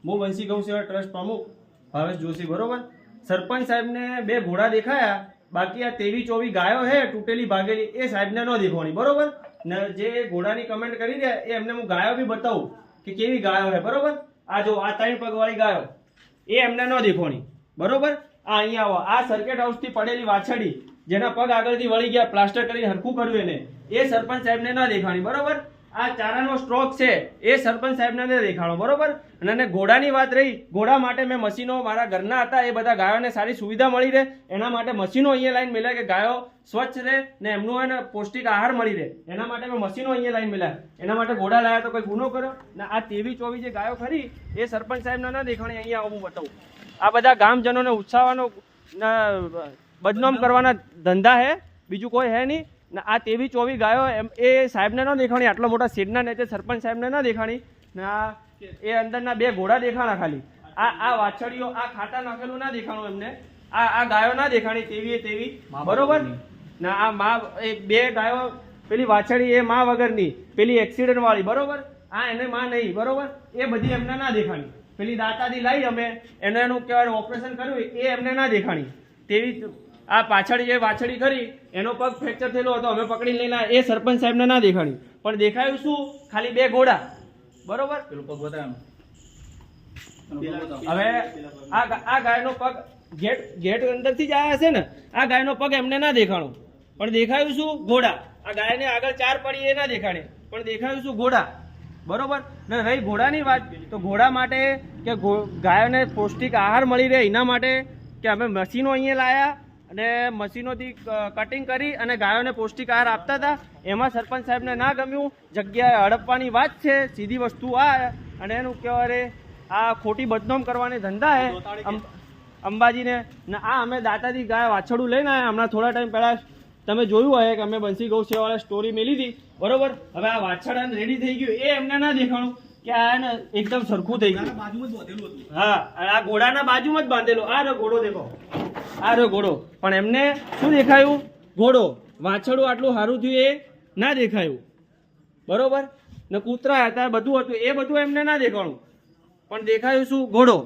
હું વંશી ગૌ સેવા ટ્રસ્ટ પ્રમુખ ભાવેશ જોશી, બરોબર. સરપંચ સાહેબને 2 ઘોડા દેખાયા, બાકી આ 23-24 ગાયો હે તૂટેલી ભાગેલી, એ સાહેબને ન દેખવાની, બરોબર. ને જે ઘોડાની કમેન્ટ કરી દે એ એમને હું ગાયો બી બતાવું કે કેવી ગાયો હે, બરોબર. આ જો આ 3 પગવાળી ગાયો એ એમને ન દેખવાની, બરોબર. આ અહીંયા આવો, આ સર્કિટ હાઉસથી પડેલી વાછડી જેના પગ આગળથી વળી ગયા, પ્લાસ્ટર કરીને હરખું કર્યું એને, એ સરપંચ સાહેબને ન દેખાણી, બરોબર. આ ચારાનો સ્ટ્રોક છે એ સરપંચ સાહેબને ન દેખાણો, બરોબર. અને ઘોડાની વાત રહી, ઘોડા માટે મેં મશીનો મારા ઘરના હતા, એ બધા ગાયોને સારી સુવિધા મળી રહે એના માટે મશીનો અહીંયા લાઈન મેળ્યા કે ગાયો સ્વચ્છ રહે ને એમનું એને પૌષ્ટિક આહાર મળી રહે, એના માટે મેં મશીનો અહીંયા લાઈન મેળ્યા. એના માટે ઘોડા લાયા તો કોઈ ગુનો કર્યો ને આ 23-24 જે ગાયો ખરી એ સરપંચ સાહેબને ન દેખાણી. અહીંયા હું બતાવું, આ બધા ગામજનોને ઉત્સાહવાનો બદનામ કરવાના ધંધા હે, બીજું કોઈ હે નહીં. ને આ 23-24 ગાયો એ સાહેબને ન દેખાણી, આટલા મોટા શેડના નીચે સરપંચ સાહેબને ન દેખાણી. ને આ એ અંદરના 2 ઘોડા દેખાણા ખાલી. આ વાછડીઓ, આ ખાતા નાખેલું ના દેખાણું એમને, આ ગાયો ના દેખાણી 23-23, બરોબર. ને આ માં એ 2 ગાયો, પેલી વાછડી એ માં વગરની, પેલી એક્સિડન્ટ વાળી, બરોબર. આ એને માં નહીં, બરોબર. એ બધી એમને ના દેખાણી. પેલી દાંતાથી લાવી અમે એનું કહેવાય ઓપરેશન કર્યું એ એમને ના દેખાણી. તેવી આ પાછળ જે વાછડી ખરી એનો પગ ફ્રેક્ચર થયેલો હતો, અમે પકડી લઈને એ સરપંચ સાહેબને ના દેખાણી. પણ દેખાયું શું? ખાલી 2 ઘોડા, બરોબર. હવે આ ગાયનો પગ ગેટ અંદરથી જ આવ્યા છે ને, આ ગાયનો પગ એમને ના દેખાણો, પણ દેખાયું શું? ઘોડા. આ ગાયને આગળ 4 પડી એ ના દેખાડે, પણ દેખાયું શું? ઘોડા, બરોબર. ને રહી ઘોડાની વાત, તો ઘોડા માટે કે ગાયોને પૌષ્ટિક આહાર મળી રહે એના માટે કે અમે મશીનો અહીંયા લાયા અને મશીનોથી કટિંગ કરી અને ગાયોને પૌષ્ટિક આહાર આપતા હતા. એમાં સરપંચ સાહેબને ના ગમ્યું, જગ્યાએ હડપવાની વાત છે, સીધી વસ્તુ આ. અને એનું કહેવાય આ ખોટી બદનામ કરવાની ધંધા હે અંબાજીને. ને આ અમે દાતાથી ગાય વાછડું લઈને આવ્યા હમણાં થોડા ટાઈમ પહેલાં. તમે જોયું હોય કે અમે બંસી ગૌ સેવાવાળા સ્ટોરી મેલી હતી, બરોબર. હવે આ વાછડાને રેડી થઈ ગયું એ એમને ના દેખાણું કે આ ને એકદમ સરખું થઈ ગયું. હા, આ ઘોડાના બાજુમાં જ બાંધેલો. આ રો ઘોડો દેખો, આ રો ઘોડો. પણ એમને શું દેખાયું? ઘોડો. વાછડું આટલું સારું થયું એ ના દેખાયું, બરોબર. ને કૂતરા હતા, બધું હતું, એ બધું એમને ના દેખાણું, પણ દેખાયું શું? ઘોડો.